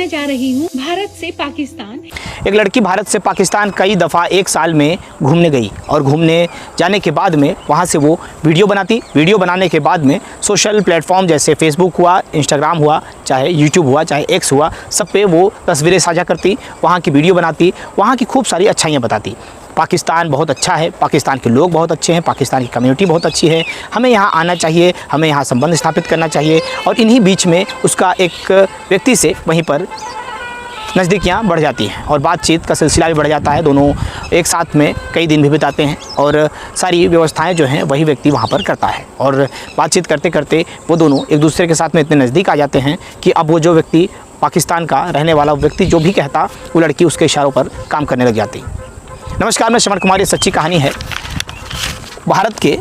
मैं जा रही हूँ भारत से पाकिस्तान। एक लड़की भारत से पाकिस्तान कई दफ़ा एक साल में घूमने गई और घूमने जाने के बाद में वहाँ से वो वीडियो वीडियो बनाने के बाद में सोशल प्लेटफॉर्म जैसे फेसबुक हुआ, इंस्टाग्राम हुआ, चाहे यूट्यूब हुआ, चाहे एक्स हुआ, सब पे वो तस्वीरें साझा करती, वहाँ की वीडियो बनाती, वहाँ की खूब सारी अच्छाइयाँ बताती। पाकिस्तान बहुत अच्छा है, पाकिस्तान के लोग बहुत अच्छे हैं, पाकिस्तान की कम्युनिटी बहुत अच्छी है, हमें यहाँ आना चाहिए, हमें यहाँ संबंध स्थापित करना चाहिए। और इन्हीं बीच में उसका एक व्यक्ति से वहीं पर नज़दीकियाँ बढ़ जाती हैं और बातचीत का सिलसिला भी बढ़ जाता है। दोनों एक साथ में कई दिन भी बिताते हैं और सारी व्यवस्थाएं जो हैं वही व्यक्ति वहाँ पर करता है। और बातचीत करते करते वो दोनों एक दूसरे के साथ में इतने नज़दीक आ जाते हैं कि अब वो जो व्यक्ति पाकिस्तान का रहने वाला व्यक्ति जो भी कहता, वो लड़की उसके इशारों पर काम करने लग जाती। नमस्कार, मैं श्रवण कुमार। ये सच्ची कहानी है भारत के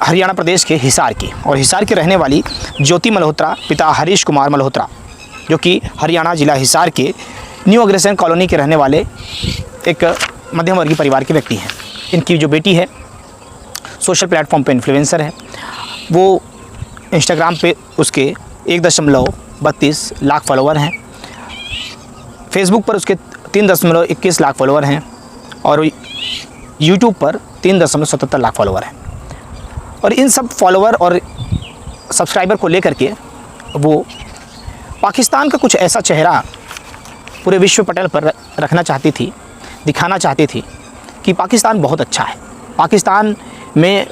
हरियाणा प्रदेश के हिसार की, और हिसार की रहने वाली ज्योति मल्होत्रा पिता हरीश कुमार मल्होत्रा, जो कि हरियाणा ज़िला हिसार के न्यू अग्रेसन कॉलोनी के रहने वाले एक मध्यम वर्गीय परिवार के व्यक्ति हैं। इनकी जो बेटी है सोशल प्लेटफॉर्म पे इन्फ्लुएंसर है। वो इंस्टाग्राम पे उसके 1.32 लाख फॉलोवर हैं, फेसबुक पर उसके 3.21 लाख फॉलोवर हैं और यूट्यूब पर 3.77 लाख फॉलोवर हैं। और इन सब फॉलोवर और सब्सक्राइबर को लेकर के वो पाकिस्तान का कुछ ऐसा चेहरा पूरे विश्व पटल पर रखना चाहती थी, दिखाना चाहती थी कि पाकिस्तान बहुत अच्छा है, पाकिस्तान में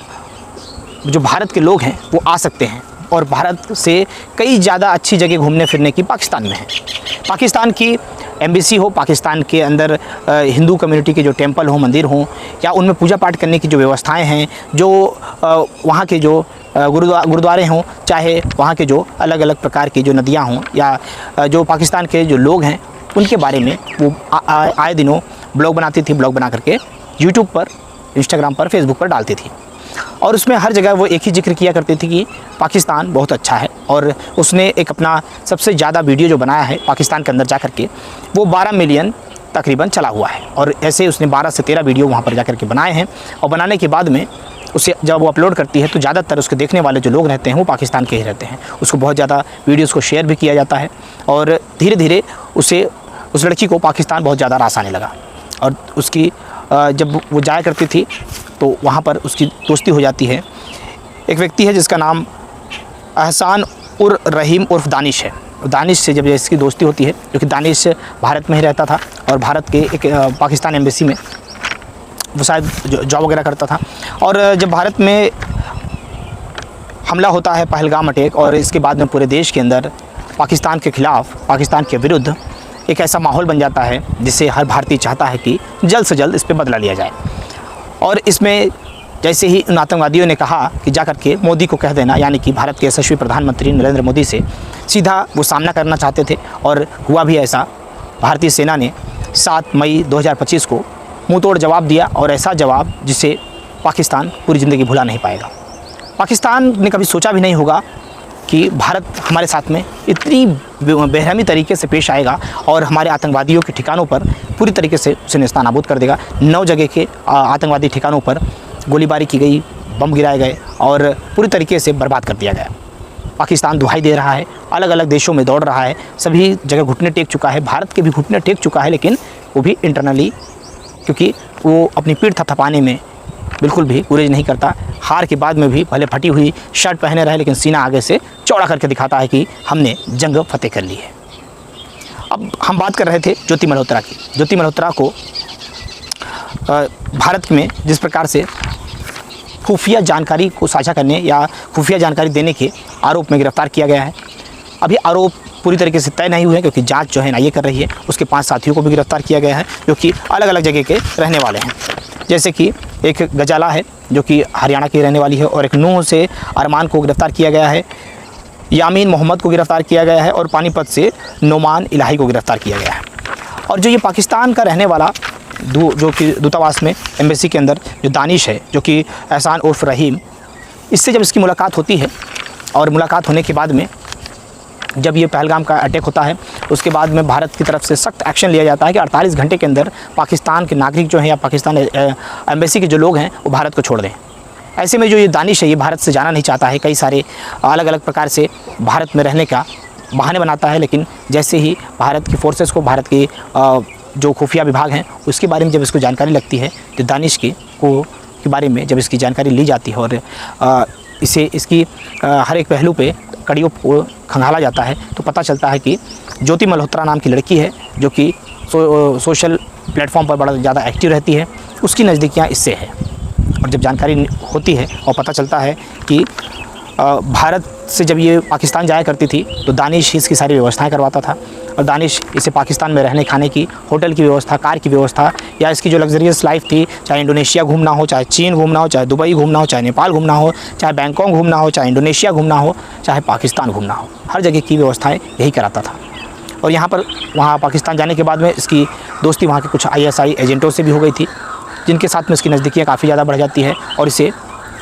जो भारत के लोग हैं वो आ सकते हैं और भारत से कई ज़्यादा अच्छी जगह घूमने फिरने की पाकिस्तान में है। पाकिस्तान की एम्बेसी हो, पाकिस्तान के अंदर हिंदू कम्युनिटी के जो टेंपल हो, मंदिर हों, या उनमें पूजा पाठ करने की जो व्यवस्थाएं हैं, जो वहाँ के जो गुरुद्वारे हों, चाहे वहाँ के जो अलग अलग प्रकार की जो नदियाँ हों, या जो पाकिस्तान के जो लोग हैं उनके बारे में वो आए दिनों ब्लॉग बनाती थी। ब्लॉग बना करके यूट्यूब पर, इंस्टाग्राम पर, फेसबुक पर डालती थी और उसमें हर जगह वो एक ही जिक्र किया करती थी कि पाकिस्तान बहुत अच्छा है। और उसने एक अपना सबसे ज़्यादा वीडियो जो बनाया है पाकिस्तान के अंदर जा कर के, वो 12 मिलियन तकरीबन चला हुआ है। और ऐसे उसने 12 से 13 वीडियो वहाँ पर जा कर के बनाए हैं। और बनाने के बाद में उसे जब वो अपलोड करती है तो ज़्यादातर उसके देखने वाले जो लोग रहते हैं वो पाकिस्तान के ही रहते हैं। उसको बहुत ज़्यादा वीडियोज़ को शेयर भी किया जाता है और धीरे धीरे उस लड़की को पाकिस्तान बहुत ज़्यादा रास आने लगा। और उसकी जब वो जाया करती थी तो वहाँ पर उसकी दोस्ती हो जाती है। एक व्यक्ति है जिसका नाम एहसान उर रहीम उर्फ दानिश है। दानिश से जब इसकी दोस्ती होती है, जो कि दानिश भारत में ही रहता था और भारत के एक पाकिस्तान एम्बेसी में वो शायद जॉब वगैरह करता था। और जब भारत में हमला होता है, पहलगाम अटैक, और इसके बाद में पूरे देश के अंदर पाकिस्तान के ख़िलाफ़, पाकिस्तान के विरुद्ध एक ऐसा माहौल बन जाता है जिससे हर भारतीय चाहता है कि जल्द से जल्द इस पर बदला लिया जाए। और इसमें जैसे ही उन आतंकवादियों ने कहा कि जा कर के मोदी को कह देना, यानी कि भारत के यशस्वी प्रधानमंत्री नरेंद्र मोदी से सीधा वो सामना करना चाहते थे, और हुआ भी ऐसा। भारतीय सेना ने 7 मई 2025 को मुँह तोड़ जवाब दिया, और ऐसा जवाब जिसे पाकिस्तान पूरी ज़िंदगी भुला नहीं पाएगा। पाकिस्तान ने कभी सोचा भी नहीं होगा कि भारत हमारे साथ में इतनी बेरहमी तरीके से पेश आएगा और हमारे आतंकवादियों के ठिकानों पर पूरी तरीके से उसे नेस्तनाबूद कर देगा। 9 जगह के आतंकवादी ठिकानों पर गोलीबारी की गई, बम गिराए गए और पूरी तरीके से बर्बाद कर दिया गया। पाकिस्तान दुहाई दे रहा है, अलग अलग देशों में दौड़ रहा है, सभी जगह घुटने टेक चुका है, भारत के भी घुटने टेक चुका है, लेकिन वो भी इंटरनली, क्योंकि वो अपनी पीठ थपथपाने में बिल्कुल भी गुरेज नहीं करता। हार के बाद में भी भले फटी हुई शर्ट पहने रहे, लेकिन सीना आगे से चौड़ा करके दिखाता है कि हमने जंग फतेह कर ली है। अब हम बात कर रहे थे ज्योति मल्होत्रा की। ज्योति मल्होत्रा को भारत में जिस प्रकार से खुफिया जानकारी को साझा करने या खुफिया जानकारी देने के आरोप में गिरफ्तार किया गया है। अभी आरोप पूरी तरीके से तय नहीं हुए हैं, क्योंकि जांच जो है एनआईए कर रही है। उसके 5 साथियों को भी गिरफ्तार किया गया है, जो कि अलग अलग जगह के रहने वाले हैं। जैसे कि एक गजाला है जो कि हरियाणा की रहने वाली है, और एक नूह से अरमान को गिरफ्तार किया गया है, यामीन मोहम्मद को गिरफ्तार किया गया है, और पानीपत से नोमान इलाही को गिरफ्तार किया गया है। और जो ये पाकिस्तान का रहने वाला जो कि दूतावास में, एम्बेसी के अंदर जो दानिश है, जो कि एहसान उर्फ रहीम, इससे जब इसकी मुलाकात होती है, और मुलाकात होने के बाद में जब ये पहलगाम का अटैक होता है, उसके बाद में भारत की तरफ से सख्त एक्शन लिया जाता है कि 48 घंटे के अंदर पाकिस्तान के नागरिक जो हैं या पाकिस्तान एम्बेसी के जो लोग हैं वो भारत को छोड़ दें। ऐसे में जो ये दानिश है, ये भारत से जाना नहीं चाहता है। कई सारे अलग अलग प्रकार से भारत में रहने का बहाने बनाता है, लेकिन जैसे ही भारत की फोर्सेस को, भारत के जो खुफिया विभाग हैं उसके बारे में जब इसको जानकारी लगती है, तो दानिश के बारे में जब इसकी जानकारी ली जाती है और इसकी हर एक पहलू पे कड़ियों को खंगाला जाता है, तो पता चलता है कि ज्योति मल्होत्रा नाम की लड़की है जो कि सोशल प्लेटफॉर्म पर बड़ा ज़्यादा एक्टिव रहती है, उसकी नज़दीकियाँ इससे है। और जब जानकारी होती है और पता चलता है कि भारत से जब ये पाकिस्तान जाया करती थी तो दानिश इसकी सारी व्यवस्थाएं करवाता था, और दानिश इसे पाकिस्तान में रहने खाने की, होटल की व्यवस्था, कार की व्यवस्था, या इसकी जो लग्जरियस लाइफ थी, चाहे इंडोनेशिया घूमना हो, चाहे चीन घूमना हो, चाहे दुबई घूमना हो, चाहे नेपाल घूमना हो, चाहे बैंकॉक घूमना हो, चाहे इंडोनेशिया घूमना हो, चाहे पाकिस्तान घूमना हो, हर जगह की व्यवस्थाएँ यही कराता था। और वहाँ पाकिस्तान जाने के बाद में इसकी दोस्ती वहाँ के कुछ ISI एजेंटों से भी हो गई थी, जिनके साथ में इसकी नज़दीकियाँ काफ़ी ज़्यादा बढ़ जाती है, और इसे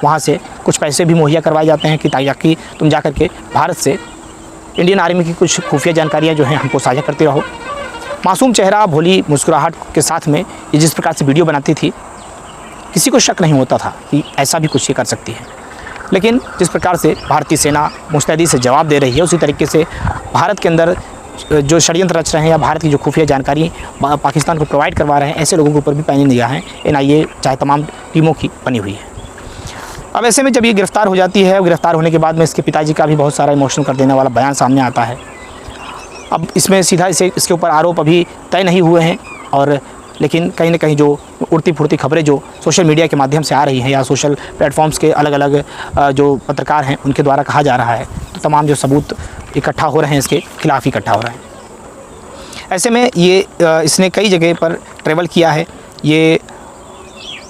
वहाँ से कुछ पैसे भी मुहैया करवाए जाते हैं कि ताकि तुम जा कर के भारत से इंडियन आर्मी की कुछ खुफिया जानकारियाँ जो हैं हमको साझा करते रहो। मासूम चेहरा, भोली मुस्कुराहट के साथ में ये जिस प्रकार से वीडियो बनाती थी, किसी को शक नहीं होता था कि ऐसा भी कुछ ये कर सकती है। लेकिन जिस प्रकार से भारतीय सेना मुस्तैदी से जवाब दे रही है, उसी तरीके से भारत के अंदर जो षड्यंत्र रच रहे हैं या भारत की जो खुफिया जानकारी पाकिस्तान को प्रोवाइड करवा रहे हैं, ऐसे लोगों के ऊपर भी पैनी निगाहें NIA चाहे तमाम टीमों की बनी हुई है। अब ऐसे में जब ये गिरफ़्तार हो जाती है, गिरफ़्तार होने के बाद में इसके पिताजी का भी बहुत सारा इमोशनल कर देने वाला बयान सामने आता है। अब इसमें सीधा इसके ऊपर आरोप अभी तय नहीं हुए हैं, और लेकिन कहीं ना कहीं जो उड़ती फुड़ती खबरें जो सोशल मीडिया के माध्यम से आ रही हैं या सोशल प्लेटफॉर्म्स के अलग अलग जो पत्रकार हैं उनके द्वारा कहा जा रहा है, तो तमाम जो सबूत इकट्ठा हो रहे हैं इसके खिलाफ इकट्ठा हो रहे हैं। ऐसे में ये इसने कई जगह पर ट्रैवल किया है। ये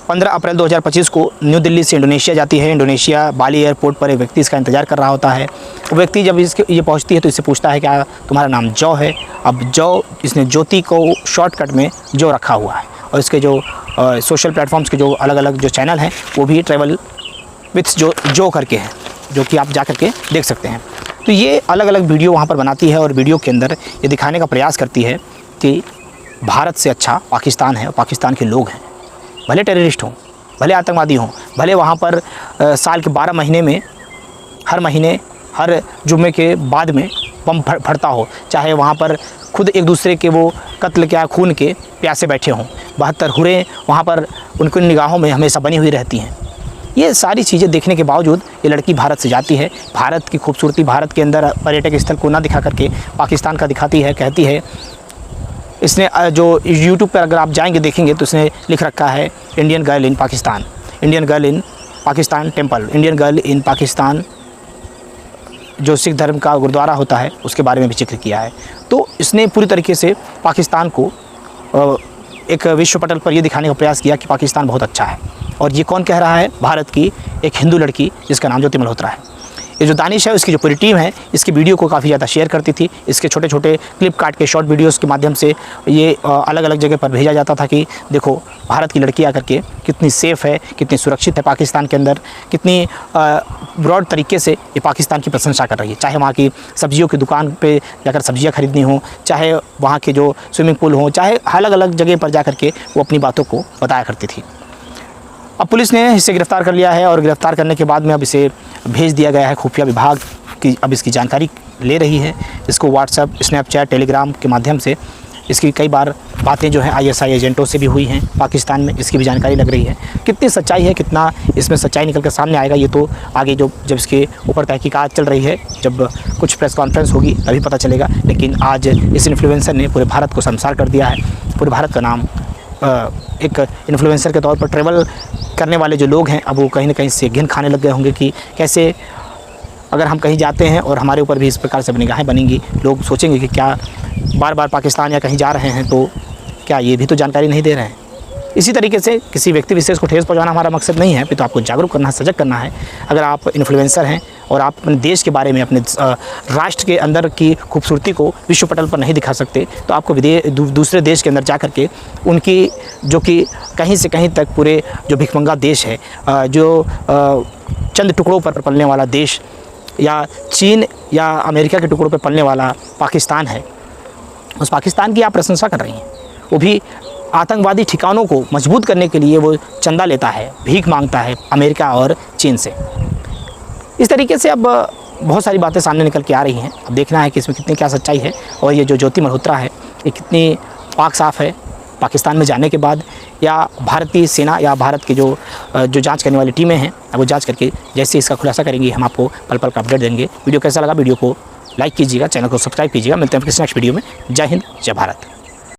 15 अप्रैल 2025 को न्यू दिल्ली से इंडोनेशिया जाती है। इंडोनेशिया बाली एयरपोर्ट पर एक व्यक्ति इसका इंतज़ार कर रहा होता है। वो व्यक्ति जब ये पहुंचती है तो इससे पूछता है क्या तुम्हारा नाम जॉ है। अब जॉ, इसने ज्योति को शॉर्टकट में जो रखा हुआ है, और इसके जो सोशल प्लेटफॉर्म्स के जो अलग अलग जो चैनल हैं वो भी ट्रैवल विथ जो करके हैं, जो कि आप जा करके देख सकते हैं। तो ये अलग अलग वीडियो वहाँ पर बनाती है, और वीडियो के अंदर ये दिखाने का प्रयास करती है कि भारत से अच्छा पाकिस्तान है और पाकिस्तान के लोग हैं। भले टेररिस्ट हों, भले आतंकवादी हों, भले वहाँ पर साल के 12 महीने में हर महीने हर जुम्मे के बाद में बम फटता हो, चाहे वहाँ पर खुद एक दूसरे के वो कत्ल क्या खून के प्यासे बैठे हों, 72 हुरें वहाँ पर उनकी निगाहों में हमेशा बनी हुई रहती हैं। ये सारी चीज़ें देखने के बावजूद ये लड़की भारत से जाती है। भारत की खूबसूरती, भारत के अंदर पर्यटक स्थल को ना दिखा करके पाकिस्तान का दिखाती है। कहती है, इसने जो यूट्यूब पर अगर आप जाएंगे देखेंगे तो इसने लिख रखा है Indian girl in Pakistan, Indian girl in Pakistan temple, Indian girl in Pakistan, जो सिख धर्म का गुरुद्वारा होता है उसके बारे में भी जिक्र किया है। तो इसने पूरी तरीके से पाकिस्तान को एक विश्व पटल पर ये दिखाने का प्रयास किया कि पाकिस्तान बहुत अच्छा है। और ये कौन कह रहा है? भारत की एक हिंदू लड़की जिसका नाम ज्योति मल्होत्रा है। ये जो दानिश है उसकी जो पूरी टीम है इसकी वीडियो को काफ़ी ज़्यादा शेयर करती थी। इसके छोटे छोटे क्लिप काट के शॉर्ट वीडियोस के माध्यम से ये अलग अलग जगह पर भेजा जाता था कि देखो भारत की लड़की आकर के कितनी सेफ़ है, कितनी सुरक्षित है पाकिस्तान के अंदर, कितनी ब्रॉड तरीके से ये पाकिस्तान की प्रशंसा कर रही है। चाहे वहाँ की सब्जियों की दुकान पे जाकर सब्जियाँ खरीदनी हो, चाहे वहाँ के जो स्विमिंग पूल हो, चाहे अलग अलग जगह पर जा कर के वो अपनी बातों को बताया करती थी। अब पुलिस ने इसे गिरफ़्तार कर लिया है, और गिरफ़्तार करने के बाद में अब इसे भेज दिया गया है खुफिया विभाग की। अब इसकी जानकारी ले रही है। इसको व्हाट्सएप, स्नैपचैट, टेलीग्राम के माध्यम से इसकी कई बार बातें जो हैं ISI एजेंटों से भी हुई हैं पाकिस्तान में, इसकी भी जानकारी लग रही है। कितनी सच्चाई है, कितना इसमें सच्चाई निकल कर सामने आएगा, ये तो आगे जब इसके ऊपर तहकीकात चल रही है, जब कुछ प्रेस कॉन्फ्रेंस होगी तभी पता चलेगा। लेकिन आज इस इन्फ्लुएंसर ने पूरे भारत को शर्मसार कर दिया है। पूरे भारत का नाम एक इन्फ्लुएंसर के तौर पर ट्रैवल करने वाले जो लोग हैं अब वो कहीं ना कहीं से घिन खाने लग गए होंगे कि कैसे अगर हम कहीं जाते हैं और हमारे ऊपर भी इस प्रकार से निगाहें बनेंगी, लोग सोचेंगे कि क्या बार बार पाकिस्तान या कहीं जा रहे हैं तो क्या ये भी तो जानकारी नहीं दे रहे हैं। इसी तरीके से किसी व्यक्ति विशेष को ठेस पहुंचाना हमारा मकसद नहीं है, तो आपको जागरूक करना है, सजग करना है। अगर आप इन्फ्लुएंसर हैं और आप अपने देश के बारे में, अपने राष्ट्र के अंदर की खूबसूरती को विश्व पटल पर नहीं दिखा सकते, तो आपको दूसरे देश के अंदर जा कर के उनकी जो कि कहीं से कहीं तक पूरे जो भिखमंगा देश है, जो चंद टुकड़ों पर पलने वाला देश, या चीन या अमेरिका के टुकड़ों पर पलने वाला पाकिस्तान है, उस पाकिस्तान की आप प्रशंसा कर रही हैं। वो भी आतंकवादी ठिकानों को मजबूत करने के लिए वो चंदा लेता है, भीख मांगता है अमेरिका और चीन से। इस तरीके से अब बहुत सारी बातें सामने निकल के आ रही हैं। अब देखना है कि इसमें कितनी क्या सच्चाई है और ये जो ज्योति मल्होत्रा है ये कितनी पाक साफ़ है पाकिस्तान में जाने के बाद, या भारतीय सेना या भारत की जो जांच करने वाली टीमें हैं वो जांच करके जैसे इसका खुलासा करेंगी हम आपको पल पल का अपडेट देंगे। वीडियो कैसा लगा, वीडियो को लाइक कीजिएगा, चैनल को सब्सक्राइब कीजिएगा। मिलते हैं फिर नेक्स्ट वीडियो में। जय हिंद, जय भारत।